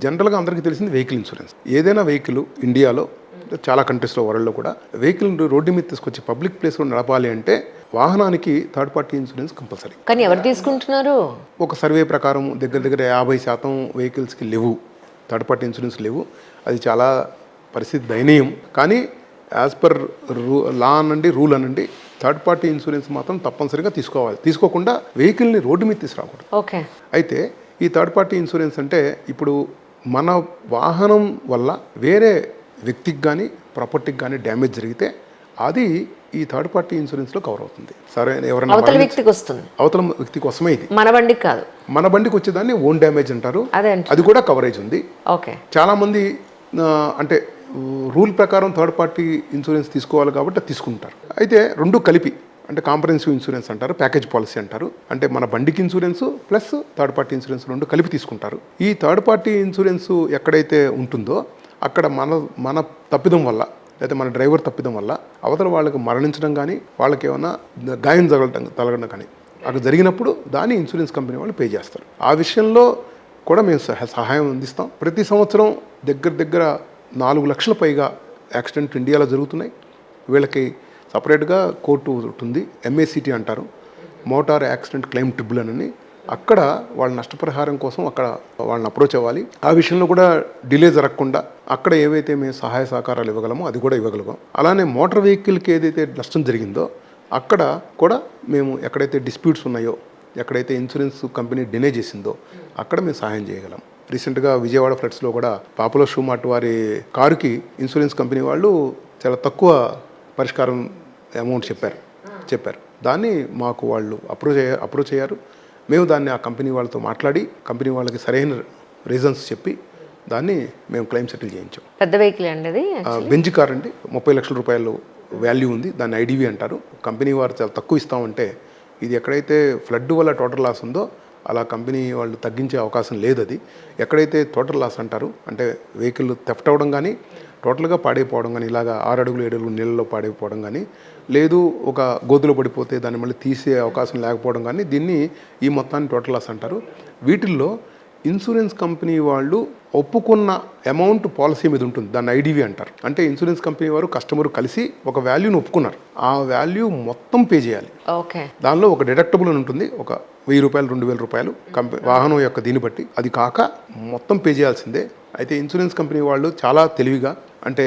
జనరల్గా అందరికీ తెలిసింది వెహికల్ ఇన్సూరెన్స్. ఏదైనా వెహికల్ ఇండియాలో చాలా కంట్రీస్లో వరల్డ్లో కూడా వెహికల్ రోడ్డు మీద తీసుకొచ్చి పబ్లిక్ ప్లేస్లో నడపాలి అంటే వాహనానికి థర్డ్ పార్టీ ఇన్సూరెన్స్ కంపల్సరీ. కానీ ఎవరు తీసుకుంటున్నారు? ఒక సర్వే ప్రకారం దగ్గర 50% వెహికల్స్కి లేవు, థర్డ్ పార్టీ ఇన్సూరెన్స్ లేవు. అది చాలా పరిస్థితి దయనీయం. కానీ యాజ్ పర్ లా అనండి, రూల్ అనండి, థర్డ్ పార్టీ ఇన్సూరెన్స్ మాత్రం తప్పనిసరిగా తీసుకోవాలి. తీసుకోకుండా వెహికల్ని రోడ్డు మీద తీసుకురాకూడదు. ఓకే. అయితే ఈ థర్డ్ పార్టీ ఇన్సూరెన్స్ అంటే ఇప్పుడు మన వాహనం వల్ల వేరే వ్యక్తికి కానీ ప్రాపర్టీకి కానీ డ్యామేజ్ జరిగితే అది ఈ థర్డ్ పార్టీ ఇన్సూరెన్స్లో కవర్ అవుతుంది. సరే, ఎవరైనా అవతల వ్యక్తికి వస్తుంది, అవతల వ్యక్తి కోసమే ఇది. మన బండికి కాదు. మన బండికి వచ్చేదాన్ని ఓన్ డ్యామేజ్ అంటారు. అదే అది కూడా కవరేజ్ ఉంది. ఓకే. చాలామంది అంటే రూల్ ప్రకారం థర్డ్ పార్టీ ఇన్సూరెన్స్ తీసుకోవాలి కాబట్టి తీసుకుంటారు. అయితే రెండు కలిపి అంటే కాంప్రహెన్సివ్ ఇన్సూరెన్స్ అంటారు, ప్యాకేజ్ పాలసీ అంటారు. అంటే మన బండికి insurance plus third party insurance రెండు కలిపి తీసుకుంటారు. ఈ థర్డ్ పార్టీ ఇన్సూరెన్స్ ఎక్కడైతే ఉంటుందో అక్కడ మన తప్పిదం వల్ల లేదా మన డ్రైవర్ తప్పిదం వల్ల అవతల వాళ్ళకి మరణించడం కానీ వాళ్ళకి ఏమైనా గాయం తగలడం కానీ అక్కడ జరిగినప్పుడు దాన్ని ఇన్సూరెన్స్ కంపెనీ వాళ్ళు పే చేస్తారు. ఆ విషయంలో కూడా మేము సహాయం అందిస్తాం. ప్రతి సంవత్సరం దగ్గర 4 లక్షల పైగా యాక్సిడెంట్ ఇండియాలో జరుగుతున్నాయి. వీళ్ళకి సపరేట్గా కోర్టు ఉంటుంది, MACT అంటారు, మోటార్ యాక్సిడెంట్ క్లెయిమ్ ట్రిబ్యునల్ అని. అక్కడ వాళ్ళ నష్టపరిహారం కోసం అక్కడ వాళ్ళని అప్రోచ్ అవ్వాలి. ఆ విషయంలో కూడా డిలే జరగకుండా అక్కడ ఏవైతే మేము సహాయ సహకారాలు ఇవ్వగలమో అది కూడా ఇవ్వగలుగుతాం. అలానే మోటార్ వెహికల్కి ఏదైతే నష్టం జరిగిందో అక్కడ కూడా మేము ఎక్కడైతే డిస్ప్యూట్స్ ఉన్నాయో, ఎక్కడైతే ఇన్సూరెన్స్ కంపెనీ డినే చేసిందో అక్కడ మేము సహాయం చేయగలం. రీసెంట్గా విజయవాడ ఫ్లడ్స్లో కూడా పాపులర్ షూ మార్ట్ వారి కారుకి ఇన్సూరెన్స్ కంపెనీ వాళ్ళు చాలా తక్కువ పరిష్కారం అమౌంట్ చెప్పారు. దాన్ని మాకు వాళ్ళు అప్రోచ్ అయ్యారు. మేము దాన్ని ఆ కంపెనీ వాళ్ళతో మాట్లాడి కంపెనీ వాళ్ళకి సరైన రీజన్స్ చెప్పి దాన్ని మేము క్లెయిమ్ సెటిల్ చేయించాం. పెద్ద వెహికల్ అండి అది, బెంజ్ కార్ అండి. 30 లక్షల రూపాయలు వాల్యూ ఉంది. దాన్ని IDV అంటారు. కంపెనీ వారు చాలా తక్కువ ఇస్తామంటే ఇది ఎక్కడైతే ఫ్లడ్ వల్ల టోటల్ లాస్ ఉందో అలా కంపెనీ వాళ్ళు తగ్గించే అవకాశం లేదు. అది ఎక్కడైతే టోటల్ లాస్ అంటారు అంటే వెహికల్ థెఫ్ట్ అవ్వడం కానీ, టోటల్గా పాడైపోవడం కానీ, ఇలాగా 6 అడుగులు 7 అడుగులు నీళ్ళలో పాడైపోవడం కానీ, లేదు ఒక గోతులో పడిపోతే దాన్ని మళ్ళీ తీసే అవకాశం లేకపోవడం కానీ, దీన్ని ఈ మొత్తాన్ని టోటల్ లాస్ అంటారు. వీటిల్లో ఇన్సూరెన్స్ కంపెనీ వాళ్ళు ఒప్పుకున్న అమౌంట్ పాలసీ మీద ఉంటుంది. దాన్ని IDV అంటారు. అంటే ఇన్సూరెన్స్ కంపెనీ వారు కస్టమర్ కలిసి ఒక వాల్యూని ఒప్పుకున్నారు. ఆ వాల్యూ మొత్తం పే చేయాలి. ఓకే. దానిలో ఒక డిడక్టబుల్ అని ఉంటుంది, ఒక 1000 రూపాయలు 2000 రూపాయలు వాహనం యొక్క దీన్ని బట్టి. అది కాక మొత్తం పే చేయాల్సిందే. అయితే ఇన్సూరెన్స్ కంపెనీ వాళ్ళు చాలా తెలివిగా అంటే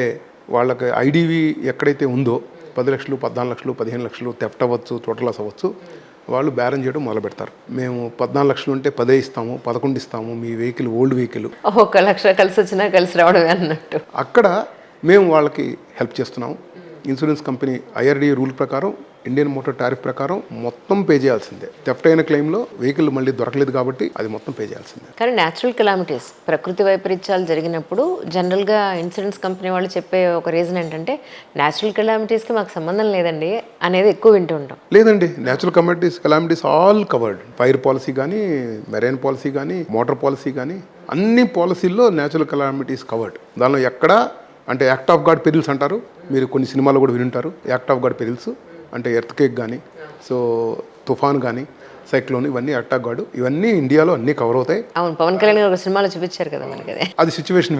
వాళ్ళకి IDV ఎక్కడైతే ఉందో 10 లక్షలు 14 లక్షలు 15 లక్షలు థెఫ్ట్ అవ్వచ్చు, టోటల్ లాస్ అవ్వచ్చు, వాళ్ళు బేరం చేయడం మొదలు పెడతారు. మేము 14 లక్షలు ఉంటే 10 ఇస్తాము, 11 ఇస్తాము, మీ వెహికల్ ఓల్డ్ వెహికల్ 1 లక్ష కలిసి వచ్చినా కలిసి రావడమే అన్నట్టు. అక్కడ మేము వాళ్ళకి హెల్ప్ చేస్తున్నాము. ఇన్సూరెన్స్ కంపెనీ IRDA రూల్ ప్రకారం, ఇండియన్ మోటార్ టారిఫ్ ప్రకారం మొత్తం పే చేయాల్సిందే. థెఫ్ట్ అయిన క్లెయిమ్లో వెహికల్ మళ్ళీ దొరకలేదు కాబట్టి అది మొత్తం పే చేయాల్సిందే. కానీ న్యాచురల్ కెలామిటీస్, ప్రకృతి వైపరీత్యాలు జరిగినప్పుడు జనరల్గా ఇన్సూరెన్స్ కంపెనీ వాళ్ళు చెప్పే ఒక రీజన్ ఏంటంటే న్యాచురల్ కెలామిటీస్కి మాకు సంబంధం లేదండి అనేది ఎక్కువ వింటూ ఉంటాం. లేదండి, natural calamities all covered. Fire policy కానీ, మెరైన్ పాలసీ కానీ, మోటార్ పాలసీ కానీ, అన్ని పాలసీల్లో న్యాచురల్ కెలామిటీస్ కవర్డ్. దానిలో ఎక్కడ అంటే యాక్ట్ ఆఫ్ గాడ్ పెరిల్స్ అంటారు, మీరు కొన్ని సినిమాల్లో కూడా వినుంటారు. యాక్ట్ ఆఫ్ గాడ్ పెరిల్స్ అంటే ఎర్త్క్వేక్ కానీ, సో తుఫాన్ కానీ, సైక్లోన్, ఇవన్నీ యాక్ట్ ఆఫ్ గాడ్, ఇవన్నీ ఇండియాలో అన్నీ కవర్ అవుతాయి. అవును, పవన్ కళ్యాణ్ ఒక సినిమాలో చూపించారు కదా మనకి. అది సిచ్యువేషన్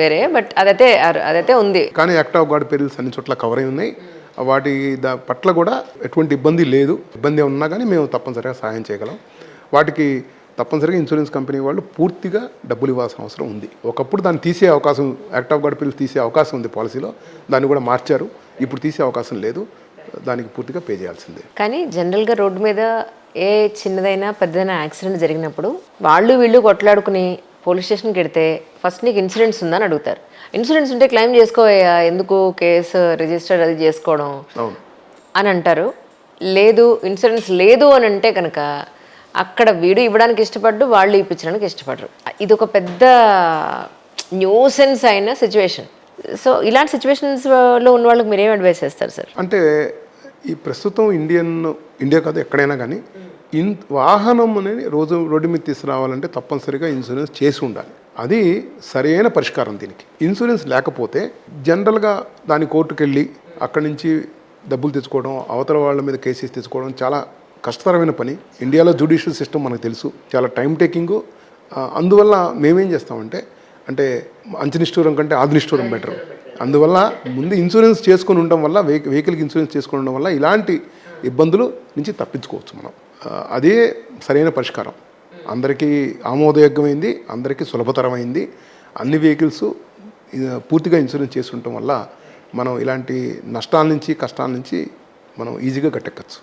వేరే, బట్ అదైతే ఉంది. కానీ యాక్ట్ ఆఫ్ గాడ్ పెరిల్స్ అన్ని చోట్ల కవర్ అయి ఉన్నాయి. వాటి పట్ల కూడా ఎటువంటి ఇబ్బంది లేదు. ఇబ్బంది ఉన్నా కానీ మేము తప్పనిసరిగా సహాయం చేయగలం. వాటికి తప్పనిసరిగా ఇన్సూరెన్స్ కంపెనీ వాళ్ళు పూర్తిగా డబ్బులు ఇవ్వాల్సిన అవసరం ఉంది. ఒకప్పుడు దాన్ని తీసే అవకాశం, యాక్ట్ ఆఫ్ గాడ్ పెరిల్స్ తీసే అవకాశం ఉంది పాలసీలో, దాన్ని కూడా మార్చారు. ఇప్పుడు తీసే అవకాశం లేదు, దానికి పూర్తిగా పే చేయాల్సిందే. కానీ జనరల్గా రోడ్డు మీద ఏ చిన్నదైనా పెద్దదైనా యాక్సిడెంట్ జరిగినప్పుడు వీళ్ళు కొట్లాడుకుని పోలీస్ స్టేషన్కి వెడితే ఫస్ట్ నీకు ఇన్సూరెన్స్ ఉందని అడుగుతారు. ఇన్సూరెన్స్ ఉంటే క్లెయిమ్ చేసుకోవా, ఎందుకు కేసు రిజిస్టర్ అది చేసుకోవడం అని అంటారు. లేదు, ఇన్సూరెన్స్ లేదు అని అంటే కనుక అక్కడ వీడు ఇవ్వడానికి ఇష్టపడ్డు, వాళ్ళు ఇప్పించడానికి ఇష్టపడరు. ఇది ఒక పెద్ద న్యూసెన్స్ అయిన సిచ్యువేషన్. సో ఇలాంటి సిచ్యువేషన్స్లో ఉన్న వాళ్ళకి మీరు ఏం అడ్వైస్ చేస్తారు సార్? అంటే ఈ ప్రస్తుతం ఇండియా కాదు ఎక్కడైనా కానీ వాహనం అనేది రోడ్డు మీద తీసుకురావాలంటే తప్పనిసరిగా ఇన్సూరెన్స్ చేసి ఉండాలి. అది సరైన పరిష్కారం. దీనికి ఇన్సూరెన్స్ లేకపోతే జనరల్గా దాని కోర్టుకు వెళ్ళి అక్కడి నుంచి డబ్బులు తెచ్చుకోవడం, అవతల వాళ్ళ మీద కేసెస్ తెచ్చుకోవడం చాలా కష్టతరమైన పని. ఇండియాలో జ్యుడిషియల్ సిస్టమ్ మనకు తెలుసు, చాలా టైం టేకింగు, అందువల్ల మేమేం చేస్తామంటే అంటే అంచనిష్ఠూరం కంటే ఆదినిష్ఠూరం బెటర్. అందువల్ల ముందు ఇన్సూరెన్స్ చేసుకొని ఉండడం వల్ల వెహికల్కి ఇన్సూరెన్స్ చేసుకొని ఉండడం వల్ల ఇలాంటి ఇబ్బందులు నుంచి తప్పించుకోవచ్చు మనం. అదే సరైన పరిష్కారం. అందరికీ ఆమోదయోగ్యమైంది, అందరికీ సులభతరమైంది. అన్ని వెహికల్స్ పూర్తిగా ఇన్సూరెన్స్ చేసి ఉండటం వల్ల మనం ఇలాంటి నష్టాల నుంచి కష్టాల నుంచి మనం ఈజీగా గట్టెక్కచ్చు.